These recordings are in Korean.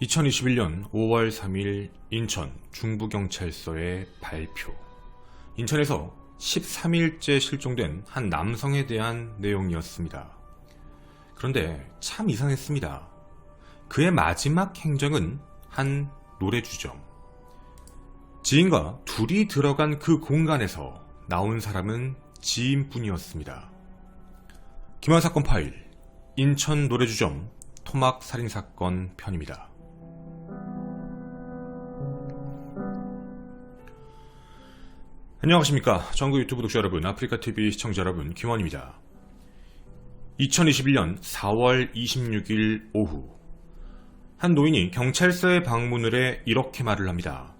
2021년 5월 3일 인천 중부경찰서의 발표. 인천에서 13일째 실종된 한 남성에 대한 내용이었습니다. 그런데 참 이상했습니다. 그의 마지막 행적은 한 노래주점. 지인과 둘이 들어간 그 공간에서 나온 사람은 지인뿐이었습니다. 김한 사건 파일, 인천 노래주점 토막 살인사건 편입니다. 안녕하십니까. 전국 유튜브 독자 여러분, 아프리카TV 시청자 여러분, 김원입니다. 2021년 4월 26일 오후, 한 노인이 경찰서에 방문을 해 이렇게 말을 합니다.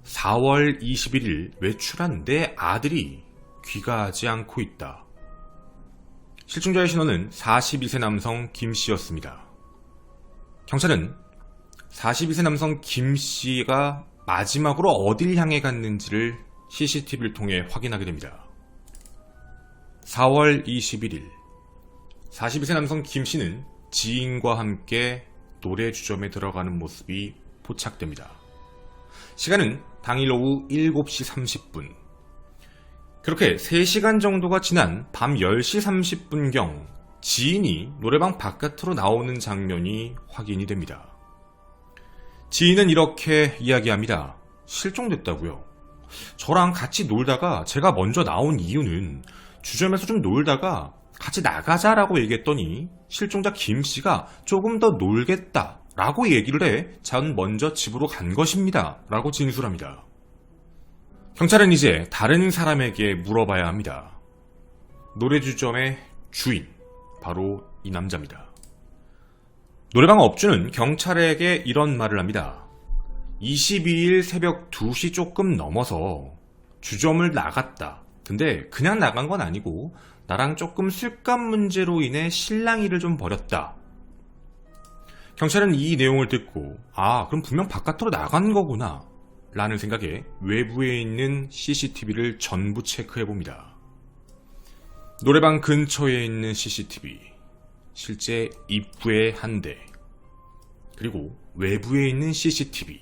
4월 21일 외출한 내 아들이 귀가하지 않고 있다. 실종자의 신원은 42세 남성 김씨였습니다. 경찰은 42세 남성 김씨가 마지막으로 어딜 향해 갔는지를 CCTV를 통해 확인하게 됩니다. 4월 21일 42세 남성 김씨는 지인과 함께 노래주점에 들어가는 모습이 포착됩니다. 시간은 당일 오후 7시 30분. 그렇게 3시간 정도가 지난 밤 10시 30분경 지인이 노래방 바깥으로 나오는 장면이 확인이 됩니다. 지인은 이렇게 이야기합니다. 실종됐다고요. 저랑 같이 놀다가 제가 먼저 나온 이유는 주점에서 좀 놀다가 같이 나가자라고 얘기했더니 실종자 김씨가 조금 더 놀겠다 라고 얘기를 해 전 먼저 집으로 간 것입니다 라고 진술합니다. 경찰은 이제 다른 사람에게 물어봐야 합니다. 노래주점의 주인, 바로 이 남자입니다. 노래방 업주는 경찰에게 이런 말을 합니다. 22일 새벽 2시 조금 넘어서 주점을 나갔다. 근데 그냥 나간 건 아니고 나랑 조금 술값 문제로 인해 실랑이를 좀 벌였다. 경찰은 이 내용을 듣고 그럼 분명 바깥으로 나간 거구나 라는 생각에 외부에 있는 CCTV를 전부 체크해봅니다. 노래방 근처에 있는 CCTV, 실제 입구에 한 대, 그리고 외부에 있는 CCTV,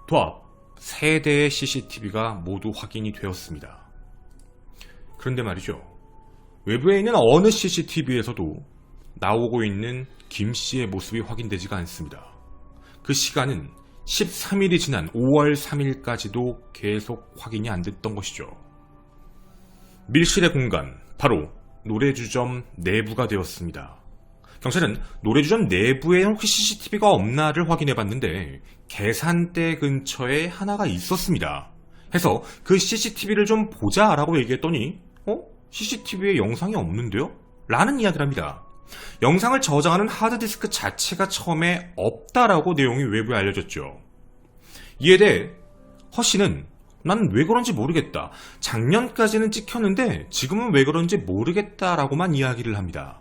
도합 3대의 CCTV가 모두 확인이 되었습니다. 그런데 말이죠. 외부에 있는 어느 CCTV에서도 나오고 있는 김씨의 모습이 확인되지가 않습니다. 그 시간은 13일이 지난 5월 3일까지도 계속 확인이 안 됐던 것이죠. 밀실의 공간, 바로 노래주점 내부가 되었습니다. 경찰은 노래주점 내부에 혹시 CCTV가 없나를 확인해봤는데 계산대 근처에 하나가 있었습니다. 해서 그 CCTV를 좀 보자라고 얘기했더니 CCTV에 영상이 없는데요? 라는 이야기를 합니다. 영상을 저장하는 하드디스크 자체가 처음에 없다라고 내용이 외부에 알려졌죠. 이에 대해 허 씨는 난 왜 그런지 모르겠다. 작년까지는 찍혔는데 지금은 왜 그런지 모르겠다라고만 이야기를 합니다.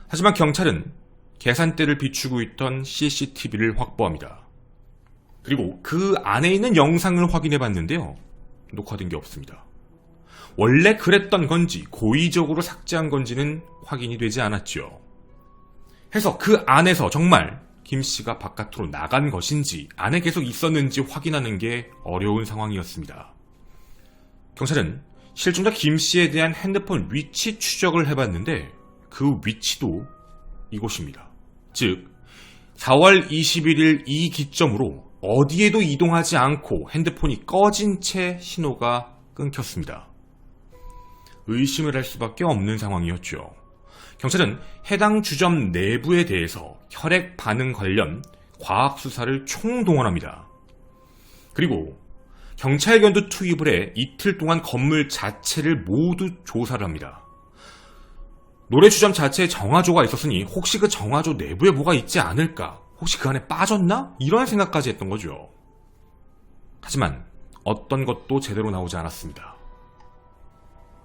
하지만 경찰은 계산대를 비추고 있던 CCTV를 확보합니다. 그리고 그 안에 있는 영상을 확인해봤는데요. 녹화된 게 없습니다. 원래 그랬던 건지 고의적으로 삭제한 건지는 확인이 되지 않았죠. 해서 그 안에서 정말 김씨가 바깥으로 나간 것인지 안에 계속 있었는지 확인하는 게 어려운 상황이었습니다. 경찰은 실종자 김씨에 대한 핸드폰 위치 추적을 해봤는데 그 위치도 이곳입니다. 즉 4월 21일 이 기점으로 어디에도 이동하지 않고 핸드폰이 꺼진 채 신호가 끊겼습니다. 의심을 할 수밖에 없는 상황이었죠. 경찰은 해당 주점 내부에 대해서 혈액 반응 관련 과학수사를 총동원합니다. 그리고 경찰견도 투입을 해 이틀 동안 건물 자체를 모두 조사를 합니다. 노래주점 자체에 정화조가 있었으니 혹시 그 정화조 내부에 뭐가 있지 않을까? 혹시 그 안에 빠졌나? 이런 생각까지 했던 거죠. 하지만 어떤 것도 제대로 나오지 않았습니다.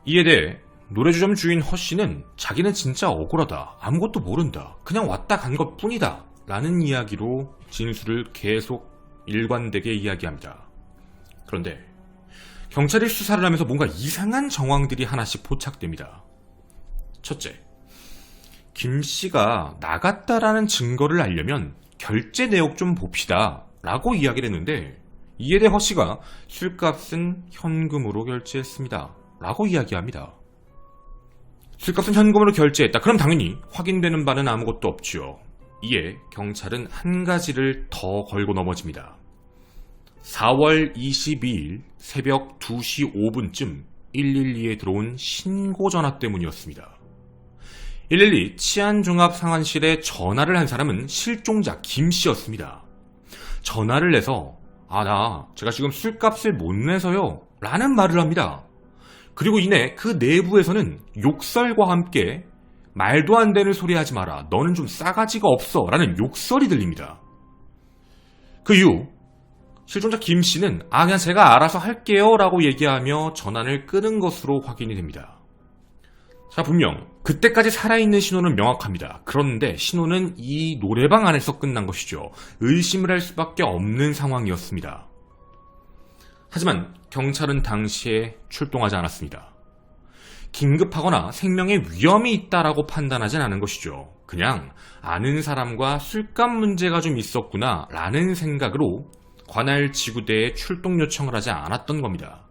이에 대해 노래주점 주인 허 씨는 자기는 진짜 억울하다. 아무것도 모른다. 그냥 왔다 간 것 뿐이다. 라는 이야기로 진술을 계속 일관되게 이야기합니다. 그런데 경찰이 수사를 하면서 뭔가 이상한 정황들이 하나씩 포착됩니다. 첫째, 김씨가 나갔다라는 증거를 알려면 결제 내역 좀 봅시다 라고 이야기를 했는데, 이에 대해 허 씨가 술값은 현금으로 결제했습니다 라고 이야기합니다. 술값은 현금으로 결제했다. 그럼 당연히 확인되는 바는 아무것도 없죠. 이에 경찰은 한 가지를 더 걸고 넘어집니다. 4월 22일 새벽 2시 5분쯤 112에 들어온 신고 전화 때문이었습니다. 112 치안종합상황실에 전화를 한 사람은 실종자 김씨였습니다. 전화를 해서 제가 지금 술값을 못 내서요 라는 말을 합니다. 그리고 이내 그 내부에서는 욕설과 함께 말도 안 되는 소리 하지 마라, 너는 좀 싸가지가 없어 라는 욕설이 들립니다. 그 이후 실종자 김씨는 그냥 제가 알아서 할게요 라고 얘기하며 전화를 끊은 것으로 확인이 됩니다. 자, 분명 그때까지 살아있는 신호는 명확합니다. 그런데 신호는 이 노래방 안에서 끝난 것이죠. 의심을 할 수밖에 없는 상황이었습니다. 하지만 경찰은 당시에 출동하지 않았습니다. 긴급하거나 생명에 위험이 있다라고 판단하진 않은 것이죠. 그냥 아는 사람과 술값 문제가 좀 있었구나 라는 생각으로 관할 지구대에 출동 요청을 하지 않았던 겁니다.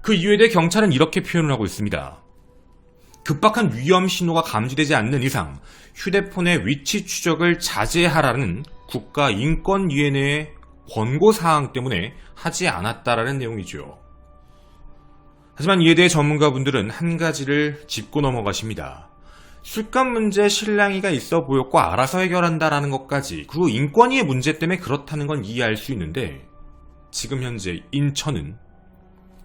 그 이유에 대해 경찰은 이렇게 표현을 하고 있습니다. 급박한 위험 신호가 감지되지 않는 이상 휴대폰의 위치 추적을 자제하라는 국가인권위원회의 권고사항 때문에 하지 않았다라는 내용이죠. 하지만 이에 대해 전문가분들은 한 가지를 짚고 넘어가십니다. 술값 문제에 실랑이가 있어 보였고 알아서 해결한다라는 것까지, 그리고 인권위의 문제 때문에 그렇다는 건 이해할 수 있는데, 지금 현재 인천은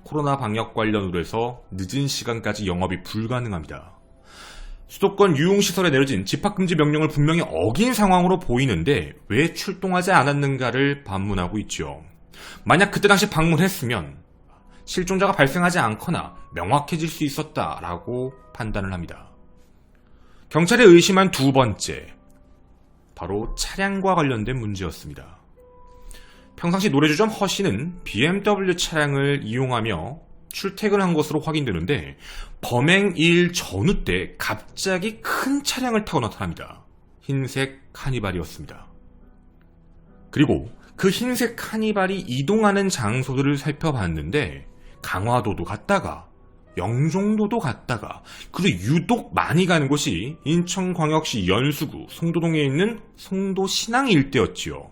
코로나 방역 관련으로 해서 늦은 시간까지 영업이 불가능합니다. 수도권 유흥시설에 내려진 집합금지 명령을 분명히 어긴 상황으로 보이는데 왜 출동하지 않았는가를 반문하고 있죠. 만약 그때 당시 방문했으면 실종자가 발생하지 않거나 명확해질 수 있었다라고 판단을 합니다. 경찰이 의심한 두 번째, 바로 차량과 관련된 문제였습니다. 평상시 노래주점 허 씨는 BMW 차량을 이용하며 출퇴근한 것으로 확인되는데, 범행일 전후 때 갑자기 큰 차량을 타고 나타납니다. 흰색 카니발이었습니다. 그리고 그 흰색 카니발이 이동하는 장소들을 살펴봤는데 강화도도 갔다가 영종도도 갔다가, 그리고 유독 많이 가는 곳이 인천광역시 연수구 송도동에 있는 송도 신항 일대였지요.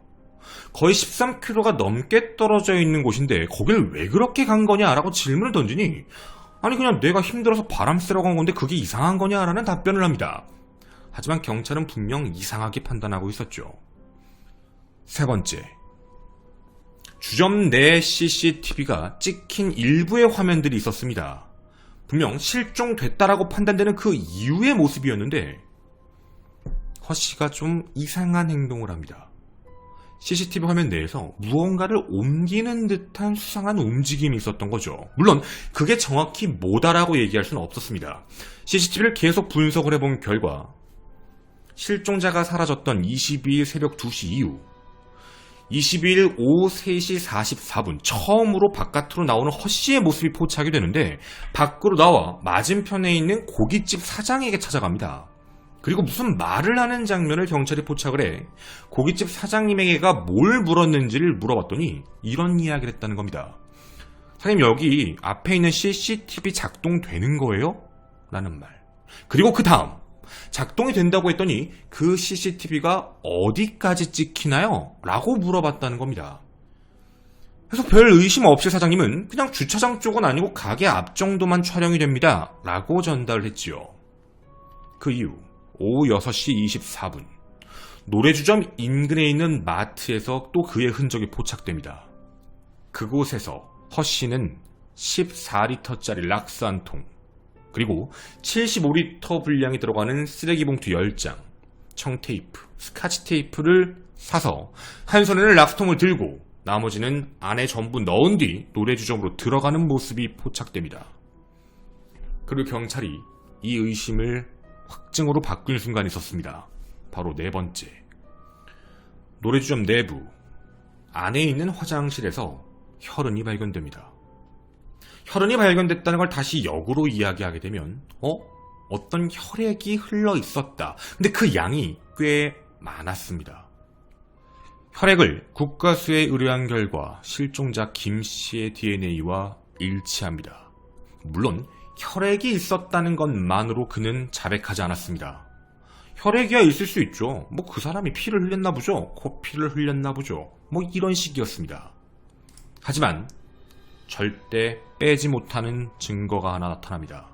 거의 13km가 넘게 떨어져 있는 곳인데 거길 왜 그렇게 간 거냐라고 질문을 던지니, 그냥 내가 힘들어서 바람 쐬러 간 건데 그게 이상한 거냐라는 답변을 합니다. 하지만 경찰은 분명 이상하게 판단하고 있었죠. 세 번째, 주점 내 CCTV가 찍힌 일부의 화면들이 있었습니다. 분명 실종됐다라고 판단되는 그 이후의 모습이었는데 허 씨가 좀 이상한 행동을 합니다. CCTV 화면 내에서 무언가를 옮기는 듯한 수상한 움직임이 있었던 거죠. 물론 그게 정확히 뭐다라고 얘기할 수는 없었습니다. CCTV를 계속 분석을 해본 결과 실종자가 사라졌던 22일 새벽 2시 이후 22일 오후 3시 44분 처음으로 바깥으로 나오는 허 씨의 모습이 포착이 되는데, 밖으로 나와 맞은편에 있는 고깃집 사장에게 찾아갑니다. 그리고 무슨 말을 하는 장면을 경찰이 포착을 해 고깃집 사장님에게가 뭘 물었는지를 물어봤더니 이런 이야기를 했다는 겁니다. 사장님, 여기 앞에 있는 CCTV 작동되는 거예요? 라는 말. 그리고 그 다음 작동이 된다고 했더니 그 CCTV가 어디까지 찍히나요? 라고 물어봤다는 겁니다. 그래서 별 의심 없이 사장님은 그냥 주차장 쪽은 아니고 가게 앞 정도만 촬영이 됩니다 라고 전달을 했지요. 그 이후 오후 6시 24분 노래주점 인근에 있는 마트에서 또 그의 흔적이 포착됩니다. 그곳에서 허 씨는 14리터짜리 락스 한 통, 그리고 75리터 분량이 들어가는 쓰레기 봉투 10장, 청테이프, 스카치 테이프를 사서 한 손에는 락스통을 들고 나머지는 안에 전부 넣은 뒤 노래주점으로 들어가는 모습이 포착됩니다. 그리고 경찰이 이 의심을 확증으로 바꾼 순간이 있었습니다. 바로 네 번째, 노래주점 내부 안에 있는 화장실에서 혈흔이 발견됩니다. 혈흔이 발견됐다는 걸 다시 역으로 이야기하게 되면 어떤 혈액이 흘러 있었다. 근데 그 양이 꽤 많았습니다. 혈액을 국가수에 의뢰한 결과 실종자 김씨의 DNA와 일치합니다. 물론 혈액이 있었다는 것만으로 그는 자백하지 않았습니다. 혈액이야 있을 수 있죠. 뭐 그 사람이 피를 흘렸나 보죠. 코피를 흘렸나 보죠. 뭐 이런 식이었습니다. 하지만 절대 빼지 못하는 증거가 하나 나타납니다.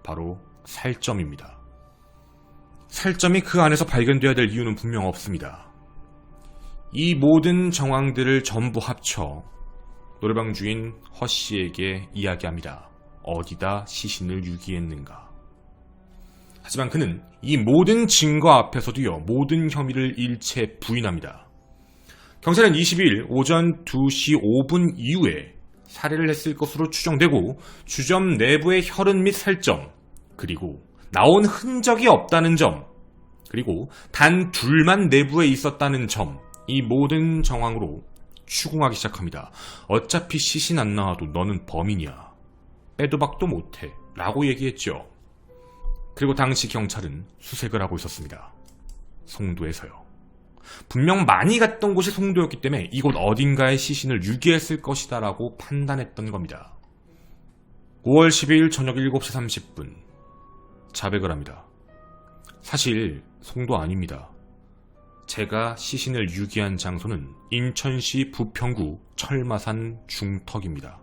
바로 살점입니다. 살점이 그 안에서 발견되어야 될 이유는 분명 없습니다. 이 모든 정황들을 전부 합쳐 노래방 주인 허 씨에게 이야기합니다. 어디다 시신을 유기했는가. 하지만 그는 이 모든 증거 앞에서도요, 모든 혐의를 일체 부인합니다. 경찰은 22일 오전 2시 5분 이후에 살해를 했을 것으로 추정되고 주점 내부의 혈흔 및 살점, 그리고 나온 흔적이 없다는 점, 그리고 단 둘만 내부에 있었다는 점, 이 모든 정황으로 추궁하기 시작합니다. 어차피 시신 안 나와도 너는 범인이야. 빼도 박도 못해 라고 얘기했죠. 그리고 당시 경찰은 수색을 하고 있었습니다. 송도에서요. 분명 많이 갔던 곳이 송도였기 때문에 이곳 어딘가에 시신을 유기했을 것이다 라고 판단했던 겁니다. 5월 12일 저녁 7시 30분 자백을 합니다. 사실 송도 아닙니다. 제가 시신을 유기한 장소는 인천시 부평구 철마산 중턱입니다.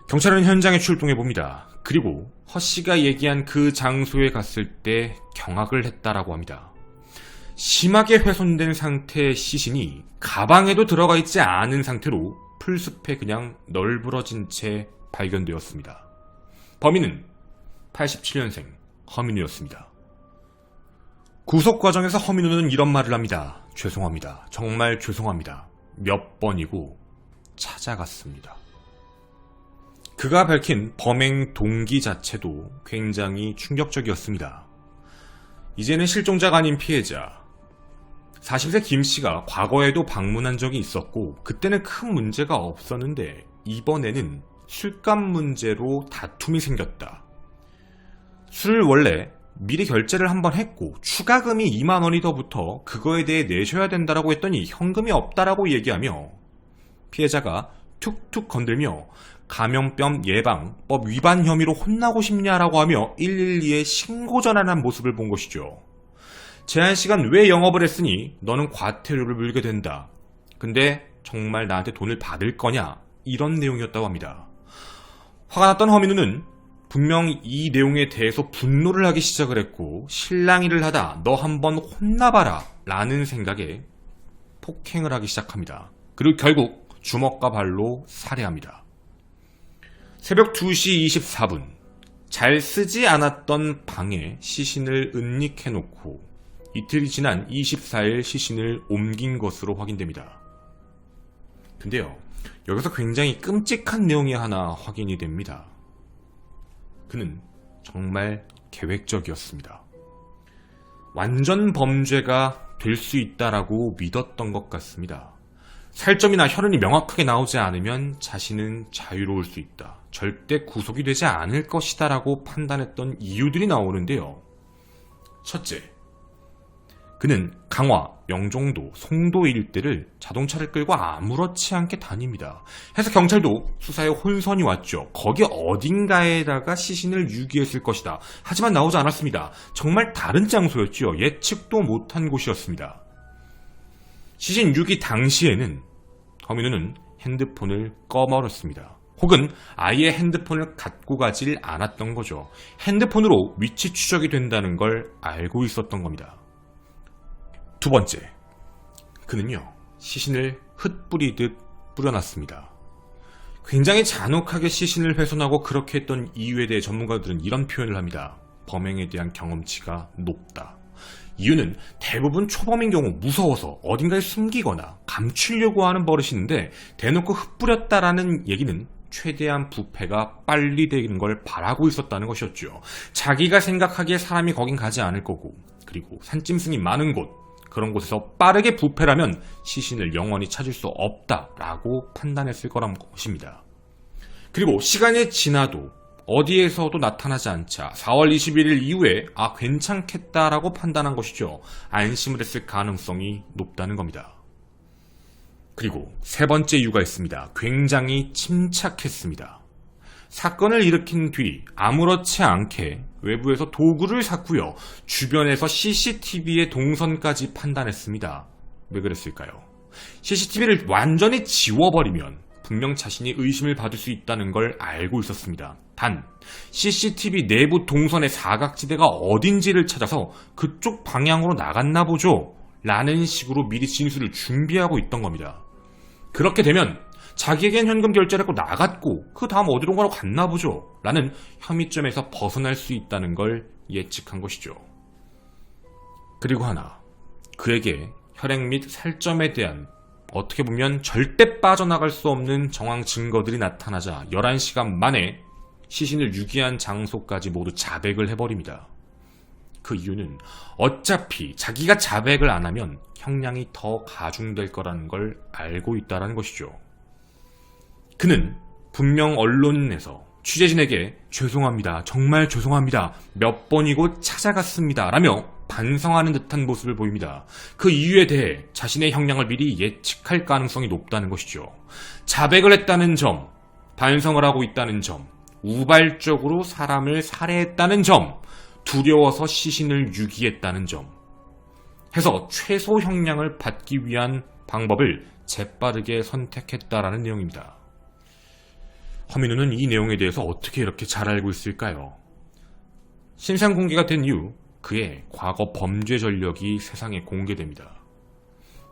경찰은 현장에 출동해봅니다. 그리고 허 씨가 얘기한 그 장소에 갔을 때 경악을 했다라고 합니다. 심하게 훼손된 상태의 시신이 가방에도 들어가 있지 않은 상태로 풀숲에 그냥 널브러진 채 발견되었습니다. 범인은 87년생 허민우였습니다. 구속 과정에서 허민우는 이런 말을 합니다. 죄송합니다. 정말 죄송합니다. 몇 번이고 찾아갔습니다. 그가 밝힌 범행 동기 자체도 굉장히 충격적이었습니다. 이제는 실종자가 아닌 피해자. 40세 김씨가 과거에도 방문한 적이 있었고 그때는 큰 문제가 없었는데 이번에는 술값 문제로 다툼이 생겼다. 술을 원래 미리 결제를 한번 했고 추가금이 2만 원이 더 붙어 그거에 대해 내셔야 된다라고 했더니 현금이 없다라고 얘기하며 피해자가 툭툭 건들며 감염병 예방법 위반 혐의로 혼나고 싶냐라고 하며 112에 신고 전환한 모습을 본 것이죠. 제한시간 왜 영업을 했으니 너는 과태료를 물게 된다. 근데 정말 나한테 돈을 받을 거냐? 이런 내용이었다고 합니다. 화가 났던 허민우는 분명 이 내용에 대해서 분노를 하기 시작을 했고 실랑이를 하다 너 한번 혼나봐라 라는 생각에 폭행을 하기 시작합니다. 그리고 결국 주먹과 발로 살해합니다. 새벽 2시 24분 잘 쓰지 않았던 방에 시신을 은닉해놓고 이틀이 지난 24일 시신을 옮긴 것으로 확인됩니다. 근데요, 여기서 굉장히 끔찍한 내용이 하나 확인이 됩니다. 그는 정말 계획적이었습니다. 완전 범죄가 될 수 있다라고 믿었던 것 같습니다. 살점이나 혈흔이 명확하게 나오지 않으면 자신은 자유로울 수 있다. 절대 구속이 되지 않을 것이다 라고 판단했던 이유들이 나오는데요. 첫째, 그는 강화, 영종도, 송도 일대를 자동차를 끌고 아무렇지 않게 다닙니다. 해서 경찰도 수사에 혼선이 왔죠. 거기 어딘가에다가 시신을 유기했을 것이다. 하지만 나오지 않았습니다. 정말 다른 장소였죠. 예측도 못한 곳이었습니다. 시신 유기 당시에는 허민우는 핸드폰을 꺼버렸습니다. 혹은 아예 핸드폰을 갖고 가질 않았던 거죠. 핸드폰으로 위치 추적이 된다는 걸 알고 있었던 겁니다. 두 번째, 그는요, 시신을 흩뿌리듯 뿌려놨습니다. 굉장히 잔혹하게 시신을 훼손하고 그렇게 했던 이유에 대해 전문가들은 이런 표현을 합니다. 범행에 대한 경험치가 높다. 이유는 대부분 초범인 경우 무서워서 어딘가에 숨기거나 감추려고 하는 버릇이 있는데 대놓고 흩뿌렸다라는 얘기는 최대한 부패가 빨리 되는 걸 바라고 있었다는 것이었죠. 자기가 생각하기에 사람이 거긴 가지 않을 거고, 그리고 산짐승이 많은 곳, 그런 곳에서 빠르게 부패라면 시신을 영원히 찾을 수 없다라고 판단했을 거란 것입니다. 그리고 시간이 지나도 어디에서도 나타나지 않자 4월 21일 이후에 괜찮겠다라고 판단한 것이죠. 안심을 했을 가능성이 높다는 겁니다. 그리고 세 번째 이유가 있습니다. 굉장히 침착했습니다. 사건을 일으킨 뒤 아무렇지 않게 외부에서 도구를 샀고요. 주변에서 CCTV의 동선까지 판단했습니다. 왜 그랬을까요? CCTV를 완전히 지워버리면 분명 자신이 의심을 받을 수 있다는 걸 알고 있었습니다. 단, CCTV 내부 동선의 사각지대가 어딘지를 찾아서 그쪽 방향으로 나갔나 보죠. 라는 식으로 미리 진술을 준비하고 있던 겁니다. 그렇게 되면 자기에겐 현금 결제를 했고 나갔고 그 다음 어디론가로 갔나 보죠. 라는 혐의점에서 벗어날 수 있다는 걸 예측한 것이죠. 그리고 하나, 그에게 혈액 및 살점에 대한 어떻게 보면 절대 빠져나갈 수 없는 정황 증거들이 나타나자 11시간 만에 시신을 유기한 장소까지 모두 자백을 해버립니다. 그 이유는 어차피 자기가 자백을 안 하면 형량이 더 가중될 거라는 걸 알고 있다는 것이죠. 그는 분명 언론에서 취재진에게 죄송합니다, 정말 죄송합니다, 몇 번이고 찾아갔습니다 라며 반성하는 듯한 모습을 보입니다. 그 이유에 대해 자신의 형량을 미리 예측할 가능성이 높다는 것이죠. 자백을 했다는 점, 반성을 하고 있다는 점, 우발적으로 사람을 살해했다는 점, 두려워서 시신을 유기했다는 점 해서 최소 형량을 받기 위한 방법을 재빠르게 선택했다라는 내용입니다. 허민우는 이 내용에 대해서 어떻게 이렇게 잘 알고 있을까요? 신상 공개가 된 이후 그의 과거 범죄 전력이 세상에 공개됩니다.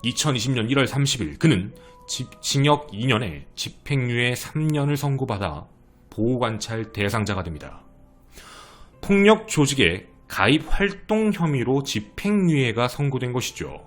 2020년 1월 30일 그는 징역 2년에 집행유예 3년을 선고받아 보호관찰 대상자가 됩니다. 폭력 조직의 가입 활동 혐의로 집행유예가 선고된 것이죠.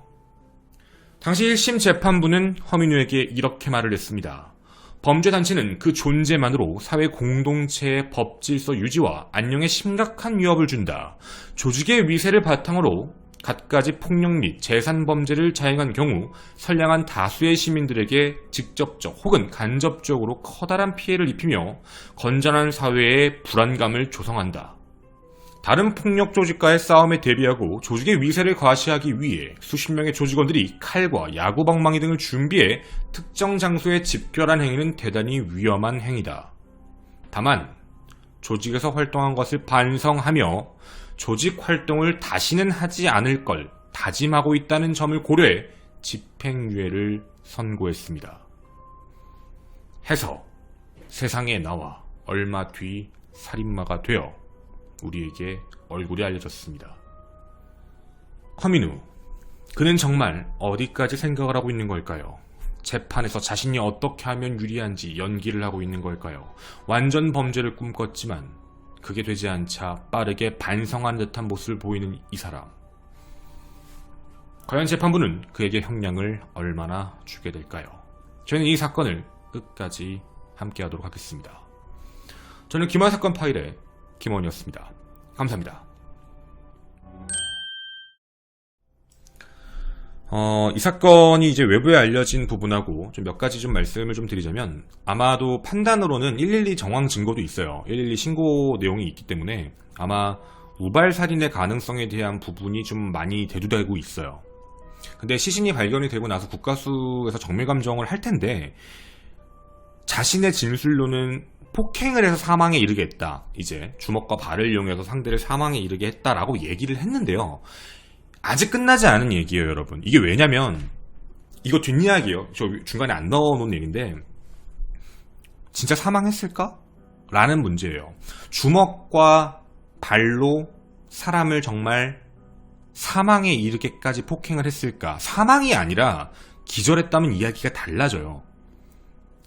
당시 1심 재판부는 허민우에게 이렇게 말을 했습니다. 범죄단체는 그 존재만으로 사회 공동체의 법 질서 유지와 안녕에 심각한 위협을 준다. 조직의 위세를 바탕으로 갖가지 폭력 및 재산 범죄를 자행한 경우 선량한 다수의 시민들에게 직접적 혹은 간접적으로 커다란 피해를 입히며 건전한 사회의 불안감을 조성한다. 다른 폭력 조직과의 싸움에 대비하고 조직의 위세를 과시하기 위해 수십 명의 조직원들이 칼과 야구방망이 등을 준비해 특정 장소에 집결한 행위는 대단히 위험한 행위다. 다만 조직에서 활동한 것을 반성하며 조직 활동을 다시는 하지 않을 걸 다짐하고 있다는 점을 고려해 집행유예를 선고했습니다. 해서 세상에 나와 얼마 뒤 살인마가 되어 우리에게 얼굴이 알려졌습니다. 허민우, 그는 정말 어디까지 생각을 하고 있는 걸까요? 재판에서 자신이 어떻게 하면 유리한지 연기를 하고 있는 걸까요? 완전 범죄를 꿈꿨지만 그게 되지 않자 빠르게 반성하는 듯한 모습을 보이는 이 사람. 과연 재판부는 그에게 형량을 얼마나 주게 될까요? 저희는 이 사건을 끝까지 함께 하도록 하겠습니다. 저는 김한 사건 파일의 김원이었습니다. 감사합니다. 이 사건이 이제 외부에 알려진 부분하고 좀 몇 가지 좀 말씀을 좀 드리자면 아마도 판단으로는 112 정황 증거도 있어요. 112 신고 내용이 있기 때문에 아마 우발 살인의 가능성에 대한 부분이 좀 많이 대두되고 있어요. 근데 시신이 발견이 되고 나서 국가수에서 정밀감정을 할 텐데 자신의 진술로는 폭행을 해서 사망에 이르게 했다. 이제 주먹과 발을 이용해서 상대를 사망에 이르게 했다라고 얘기를 했는데요. 아직 끝나지 않은 얘기예요, 여러분. 이게 왜냐면 이거 뒷이야기예요. 저 중간에 안 넣어놓은 얘기인데 진짜 사망했을까? 라는 문제예요. 주먹과 발로 사람을 정말 사망에 이르게까지 폭행을 했을까? 사망이 아니라 기절했다면 이야기가 달라져요.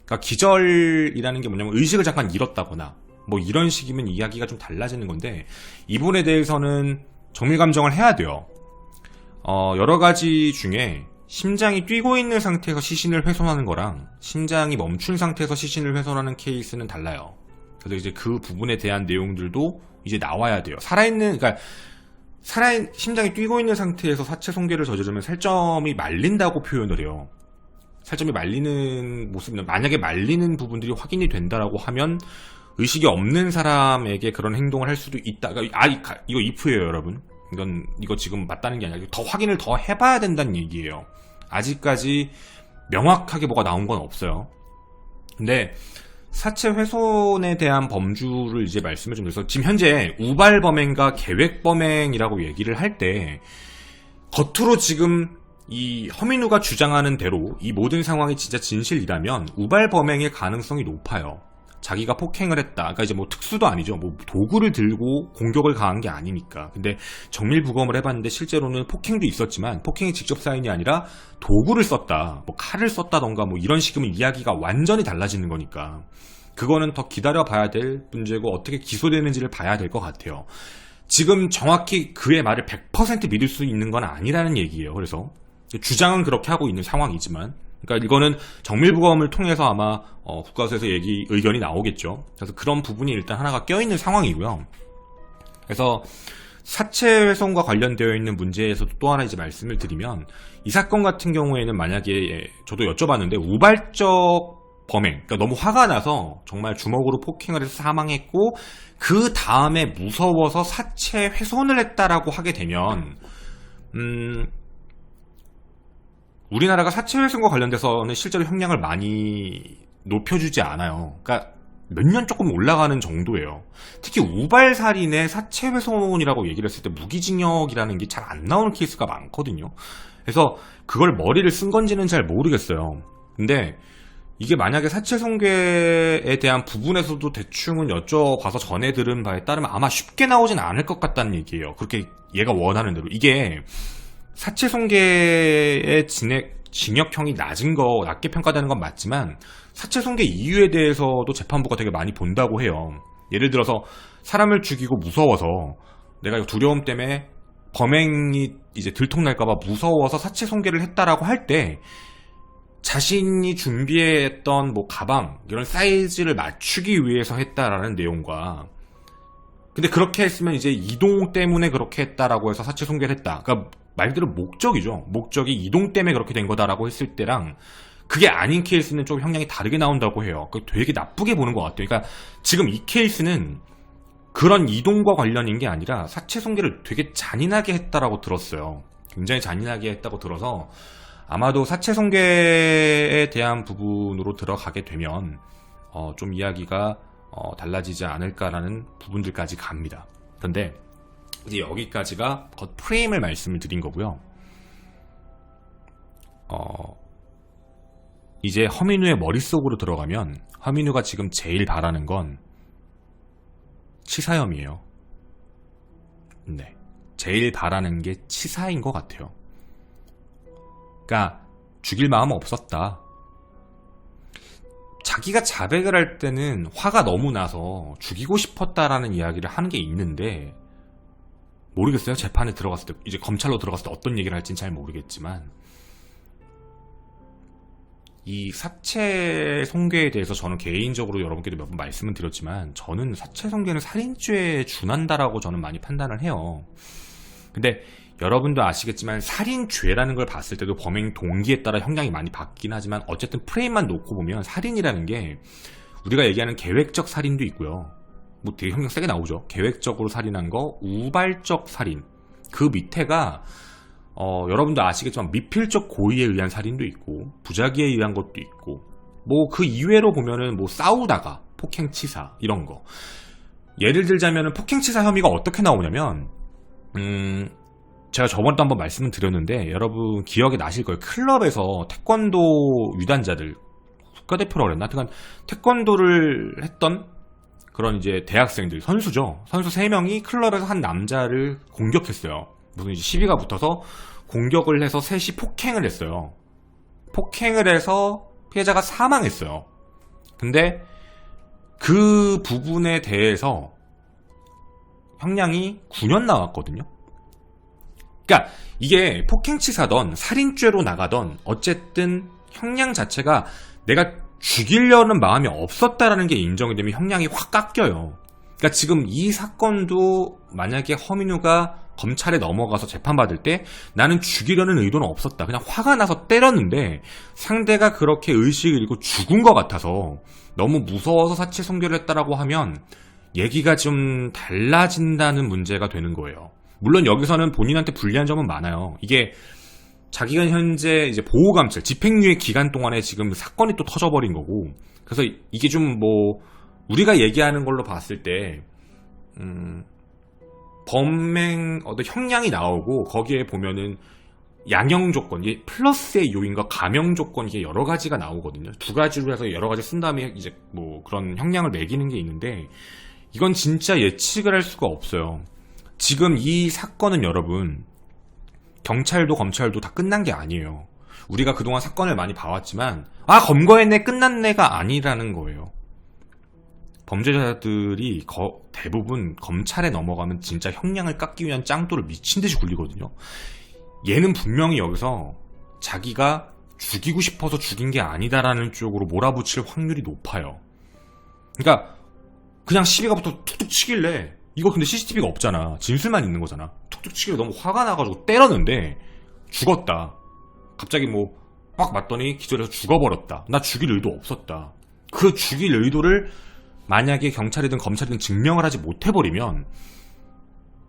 그러니까 기절이라는 게 뭐냐면 의식을 잠깐 잃었다거나 뭐 이런 식이면 이야기가 좀 달라지는 건데 이 부분에 대해서는 정밀감정을 해야 돼요. 여러 가지 중에 심장이 뛰고 있는 상태에서 시신을 훼손하는 거랑 심장이 멈춘 상태에서 시신을 훼손하는 케이스는 달라요. 그래서 이제 그 부분에 대한 내용들도 이제 나와야 돼요. 그러니까 심장이 뛰고 있는 상태에서 사체 손괴를 저지르면 살점이 말린다고 표현을 해요. 살점이 말리는 모습은 만약에 말리는 부분들이 확인이 된다라고 하면 의식이 없는 사람에게 그런 행동을 할 수도 있다. 이거 if예요, 여러분. 이거 지금 맞다는 게 아니라 더 확인을 더 해봐야 된다는 얘기예요. 아직까지 명확하게 뭐가 나온 건 없어요. 근데 사체 훼손에 대한 범주를 이제 말씀을 좀 드려서 지금 현재 우발 범행과 계획 범행이라고 얘기를 할 때 겉으로 지금 이 허민우가 주장하는 대로 이 모든 상황이 진짜 진실이라면 우발 범행의 가능성이 높아요. 자기가 폭행을 했다. 그러니까 이제 뭐 특수도 아니죠. 뭐 도구를 들고 공격을 가한 게 아니니까. 근데 정밀부검을 해봤는데 실제로는 폭행도 있었지만 폭행이 직접 사인이 아니라 도구를 썼다. 뭐 칼을 썼다던가 뭐 이런 식이면 이야기가 완전히 달라지는 거니까. 그거는 더 기다려봐야 될 문제고 어떻게 기소되는지를 봐야 될 것 같아요. 지금 정확히 그의 말을 100% 믿을 수 있는 건 아니라는 얘기예요. 그래서 주장은 그렇게 하고 있는 상황이지만 그러니까 이거는 정밀부검을 통해서 아마 국가수에서 의견이 나오겠죠. 그래서 그런 부분이 일단 하나가 껴있는 상황이고요. 그래서 사체 훼손과 관련되어 있는 문제에서도 또 하나 이제 말씀을 드리면 이 사건 같은 경우에는 만약에 저도 여쭤봤는데 우발적 범행, 그러니까 너무 화가 나서 정말 주먹으로 폭행을 해서 사망했고 그 다음에 무서워서 사체 훼손을 했다라고 하게 되면 우리나라가 사체 훼손과 관련돼서는 실제로 형량을 많이 높여주지 않아요. 그러니까 몇 년 조금 올라가는 정도예요. 특히 우발살인의 사체 훼손이라고 얘기를 했을 때 무기징역이라는 게 잘 안 나오는 케이스가 많거든요. 그래서 그걸 머리를 쓴 건지는 잘 모르겠어요. 근데 이게 만약에 사체 손괴에 대한 부분에서도 대충은 여쭤봐서 전해 들은 바에 따르면 아마 쉽게 나오진 않을 것 같다는 얘기예요. 그렇게 얘가 원하는 대로. 이게 사체 손괴의 징역형이 낮게 평가되는 건 맞지만 사체 손괴 이유에 대해서도 재판부가 되게 많이 본다고 해요. 예를 들어서 사람을 죽이고 무서워서 내가 두려움 때문에 범행이 이제 들통날까봐 무서워서 사체 손괴를 했다라고 할 때 자신이 준비했던 뭐 가방 이런 사이즈를 맞추기 위해서 했다라는 내용과 근데 그렇게 했으면 이제 이동 때문에 그렇게 했다라고 해서 사체 손괴를 했다. 그러니까 말 그대로 목적이죠. 목적이 이동 때문에 그렇게 된 거다라고 했을 때랑 그게 아닌 케이스는 좀 형량이 다르게 나온다고 해요. 되게 나쁘게 보는 것 같아요. 그러니까 지금 이 케이스는 그런 이동과 관련인 게 아니라 사체 손괴를 되게 잔인하게 했다라고 들었어요. 굉장히 잔인하게 했다고 들어서 아마도 사체 손괴에 대한 부분으로 들어가게 되면 좀 이야기가 달라지지 않을까라는 부분들까지 갑니다. 그런데 이제 여기까지가 겉 프레임을 말씀을 드린 거고요. 이제 허민우의 머릿속으로 들어가면 허민우가 지금 제일 바라는 건 치사혐의예요. 네, 제일 바라는 게 치사인 것 같아요. 그러니까 죽일 마음은 없었다. 자기가 자백을 할 때는 화가 너무 나서 죽이고 싶었다라는 이야기를 하는 게 있는데 모르겠어요. 재판에 들어갔을 때 이제 검찰로 들어갔을 때 어떤 얘기를 할지는 잘 모르겠지만 이 사체 손괴에 대해서 저는 개인적으로 여러분께도 몇 번 말씀을 드렸지만 저는 사체 손괴는 살인죄에 준한다라고 저는 많이 판단을 해요. 근데 여러분도 아시겠지만 살인죄라는 걸 봤을 때도 범행 동기에 따라 형량이 많이 바뀌긴 하지만 어쨌든 프레임만 놓고 보면 살인이라는 게 우리가 얘기하는 계획적 살인도 있고요. 뭐 되게 형량 세게 나오죠. 계획적으로 살인한 거, 우발적 살인. 그 밑에가 여러분도 아시겠지만 미필적 고의에 의한 살인도 있고 부작위에 의한 것도 있고 뭐 그 이외로 보면은 뭐 싸우다가 폭행치사 이런 거. 예를 들자면은 폭행치사 혐의가 어떻게 나오냐면 제가 저번에도 한번 말씀을 드렸는데 여러분 기억에 나실 거예요. 클럽에서 태권도 유단자들 국가대표라고 그랬나? 하여튼 태권도를 했던 그런 이제 대학생들 선수죠. 선수 3명이 클럽에서 한 남자를 공격했어요. 무슨 이제 시비가 붙어서 공격을 해서 셋이 폭행을 했어요. 폭행을 해서 피해자가 사망했어요. 근데 그 부분에 대해서 형량이 9년 나왔거든요. 그러니까 이게 폭행치사던 살인죄로 나가던 어쨌든 형량 자체가 내가 죽이려는 마음이 없었다라는 게 인정이 되면 형량이 확 깎여요. 그러니까 지금 이 사건도 만약에 허민우가 검찰에 넘어가서 재판받을 때 나는 죽이려는 의도는 없었다. 그냥 화가 나서 때렸는데 상대가 그렇게 의식을 잃고 죽은 것 같아서 너무 무서워서 사체 손괴를 했다라고 하면 얘기가 좀 달라진다는 문제가 되는 거예요. 물론 여기서는 본인한테 불리한 점은 많아요. 이게 자기가 현재 이제 보호감찰, 집행유예 기간 동안에 지금 사건이 또 터져버린 거고, 그래서 이게 좀 뭐, 우리가 얘기하는 걸로 봤을 때, 범행, 어떤 형량이 나오고, 거기에 보면은, 양형 조건, 이게 플러스의 요인과 감형 조건, 이게 여러 가지가 나오거든요. 두 가지로 해서 여러 가지 쓴 다음에 이제 뭐 그런 형량을 매기는 게 있는데, 이건 진짜 예측을 할 수가 없어요. 지금 이 사건은 여러분, 경찰도 검찰도 다 끝난 게 아니에요. 우리가 그동안 사건을 많이 봐왔지만, 검거했네, 끝났네가 아니라는 거예요. 범죄자들이 대부분 검찰에 넘어가면 진짜 형량을 깎기 위한 짱돌을 미친 듯이 굴리거든요. 얘는 분명히 여기서 자기가 죽이고 싶어서 죽인 게 아니다라는 쪽으로 몰아붙일 확률이 높아요. 그러니까 그냥 시비가부터 툭툭 치길래, 이거 근데 CCTV가 없잖아. 진술만 있는 거잖아. 툭툭 치길래 너무 화가 나가지고 때렸는데 죽었다. 갑자기 뭐 빡 맞더니 기절해서 죽어버렸다. 나 죽일 의도 없었다. 그 죽일 의도를 만약에 경찰이든 검찰이든 증명을 하지 못해버리면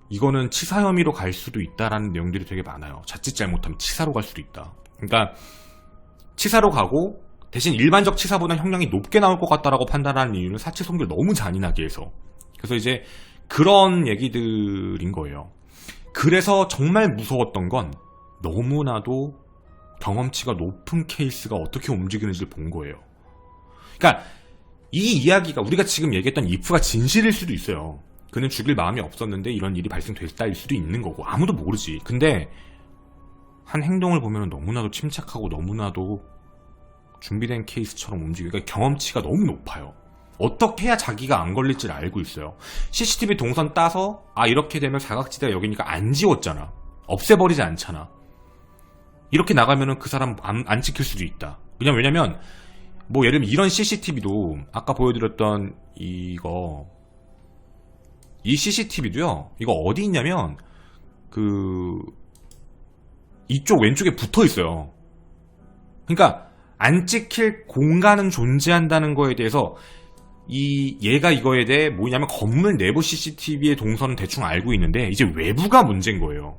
이거는 치사 혐의로 갈 수도 있다라는 내용들이 되게 많아요. 자칫 잘못하면 치사로 갈 수도 있다. 그러니까 치사로 가고 대신 일반적 치사보다 형량이 높게 나올 것 같다라고 판단하는 이유는 사체 손괴를 너무 잔인하게 해서. 그래서 이제 그런 얘기들인 거예요. 그래서 정말 무서웠던 건 너무나도 경험치가 높은 케이스가 어떻게 움직이는지를 본 거예요. 그러니까 이 이야기가 우리가 지금 얘기했던 if가 진실일 수도 있어요. 그는 죽일 마음이 없었는데 이런 일이 발생됐다일 수도 있는 거고, 아무도 모르지. 근데 한 행동을 보면 너무나도 침착하고 너무나도 준비된 케이스처럼 움직이니까 경험치가 너무 높아요. 어떻게 해야 자기가 안 걸릴지를 알고 있어요. CCTV 동선 따서 이렇게 되면 사각지대가 여기니까 안 지웠잖아. 없애버리지 않잖아. 이렇게 나가면은 그 사람 안 지킬 수도 있다. 왜냐면 뭐 예를 들면 이런 CCTV도 아까 보여드렸던 이 CCTV도요. 이거 어디 있냐면 이쪽 왼쪽에 붙어 있어요. 그러니까 안 찍힐 공간은 존재한다는 거에 대해서 얘가 이거에 대해 뭐냐면 건물 내부 CCTV의 동선은 대충 알고 있는데 이제 외부가 문제인 거예요.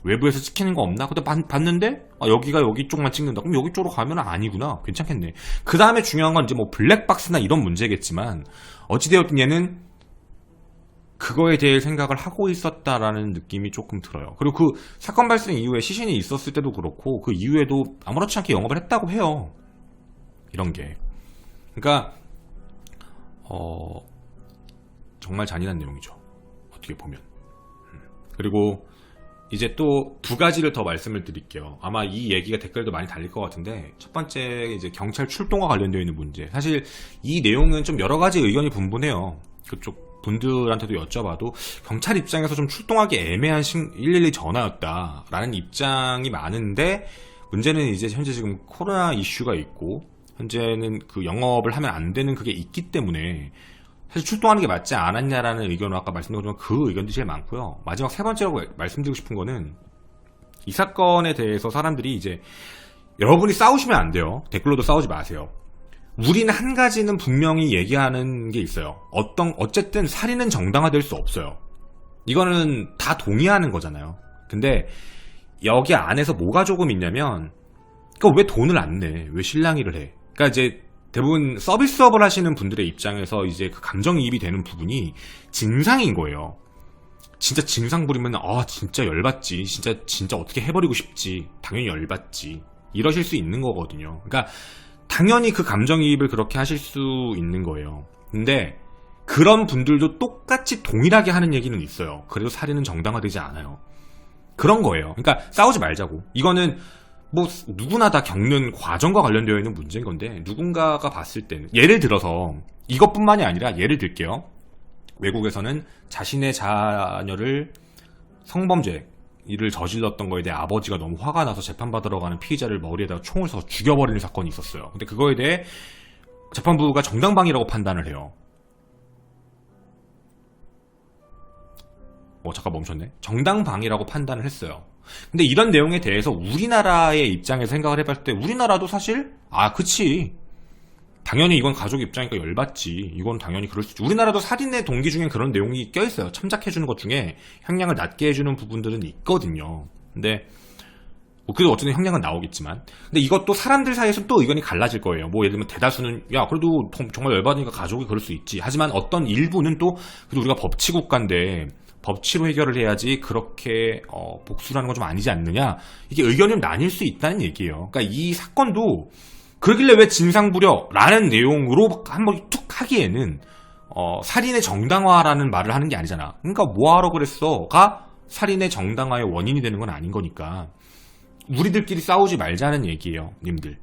외부에서 찍히는 거 없나? 근데 봤는데 여기가 여기 쪽만 찍는다. 그럼 여기 쪽으로 가면 아니구나. 괜찮겠네. 그 다음에 중요한 건 이제 뭐 블랙박스나 이런 문제겠지만 어찌되었든 얘는 그거에 대해 생각을 하고 있었다라는 느낌이 조금 들어요. 그리고 그 사건 발생 이후에 시신이 있었을 때도 그렇고 그 이후에도 아무렇지 않게 영업을 했다고 해요. 이런 게. 그러니까 정말 잔인한 내용이죠. 어떻게 보면. 그리고 이제 또 두 가지를 더 말씀을 드릴게요. 아마 이 얘기가 댓글도 많이 달릴 것 같은데, 첫 번째 이제 경찰 출동과 관련되어 있는 문제. 사실 이 내용은 좀 여러 가지 의견이 분분해요. 그쪽 분들한테도 여쭤봐도 경찰 입장에서 좀 출동하기 애매한 112 전화였다라는 입장이 많은데, 문제는 이제 현재 지금 코로나 이슈가 있고 현재는 그 영업을 하면 안 되는 그게 있기 때문에 사실 출동하는 게 맞지 않았냐라는 의견을 아까 말씀드린 것처럼 그 의견도 제일 많고요. 마지막 세 번째라고 말씀드리고 싶은 거는, 이 사건에 대해서 사람들이 이제 여러분이 싸우시면 안 돼요. 댓글로도 싸우지 마세요. 우리는 한 가지는 분명히 얘기하는 게 있어요. 어쨌든 살인은 정당화될 수 없어요. 이거는 다 동의하는 거잖아요. 근데 여기 안에서 뭐가 조금 있냐면, 그러니까 왜 돈을 안 내? 왜 실랑이를 해? 그러니까 이제 대부분 서비스업을 하시는 분들의 입장에서 이제 그 감정이입이 되는 부분이 진상인 거예요. 진짜 진상 부리면 진짜 열받지. 진짜 어떻게 해버리고 싶지. 당연히 열받지. 이러실 수 있는 거거든요. 그러니까 당연히 그 감정이입을 그렇게 하실 수 있는 거예요. 근데 그런 분들도 똑같이 동일하게 하는 얘기는 있어요. 그래도 살인은 정당화되지 않아요. 그런 거예요. 그러니까 싸우지 말자고. 이거는 뭐 누구나 다 겪는 과정과 관련되어 있는 문제인 건데, 누군가가 봤을 때는, 예를 들어서 이것뿐만이 아니라 예를 들게요. 외국에서는 자신의 자녀를 성범죄를 저질렀던 거에 대해 아버지가 너무 화가 나서 재판받으러 가는 피의자를 머리에다가 총을 쏴서 죽여버리는 사건이 있었어요. 근데 그거에 대해 재판부가 정당방위라고 판단을 해요. 잠깐 멈췄네. 정당방위라고 판단을 했어요. 근데 이런 내용에 대해서 우리나라의 입장에서 생각을 해봤을 때, 우리나라도 사실 그치, 당연히 이건 가족 입장이니까 열받지, 이건 당연히 그럴 수 있지. 우리나라도 살인의 동기 중에 그런 내용이 껴있어요. 참작해주는 것 중에 형량을 낮게 해주는 부분들은 있거든요. 근데 뭐 그래도 어쨌든 형량은 나오겠지만, 근데 이것도 사람들 사이에서 또 의견이 갈라질 거예요. 뭐 예를 들면 대다수는 야 그래도 정말 열받으니까 가족이 그럴 수 있지. 하지만 어떤 일부는 또 그래도 우리가 법치 국가인데 법치로 해결을 해야지 그렇게 복수를 하는 건 좀 아니지 않느냐. 이게 의견이 나뉠 수 있다는 얘기예요. 그러니까 이 사건도 그러길래 왜 진상부려라는 내용으로 한번 툭 하기에는 살인의 정당화라는 말을 하는 게 아니잖아. 그러니까 뭐하러 그랬어가 살인의 정당화의 원인이 되는 건 아닌 거니까 우리들끼리 싸우지 말자는 얘기예요, 님들.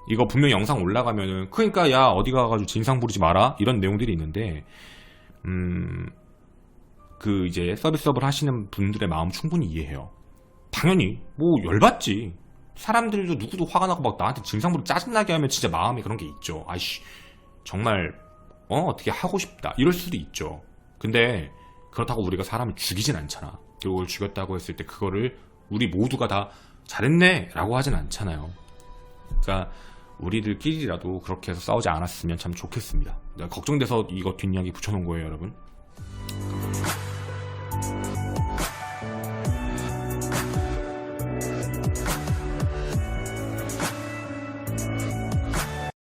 이거 분명 영상 올라가면은 그러니까 야 어디 가가지고 진상 부리지 마라 이런 내용들이 있는데 그 이제 서비스업을 하시는 분들의 마음 충분히 이해해요. 당연히 뭐 열받지. 사람들도 누구도 화가 나고 막 나한테 진상 부리고 짜증나게 하면 진짜 마음에 그런 게 있죠. 아이씨 정말 어떻게 하고 싶다 이럴 수도 있죠. 근데 그렇다고 우리가 사람을 죽이진 않잖아. 그리고 그걸 죽였다고 했을 때 그거를 우리 모두가 다 잘했네 라고 하진 않잖아요. 그러니까 우리들끼리라도 그렇게 해서 싸우지 않았으면 참 좋겠습니다. 걱정돼서 이거 뒷이야기 붙여놓은 거예요, 여러분.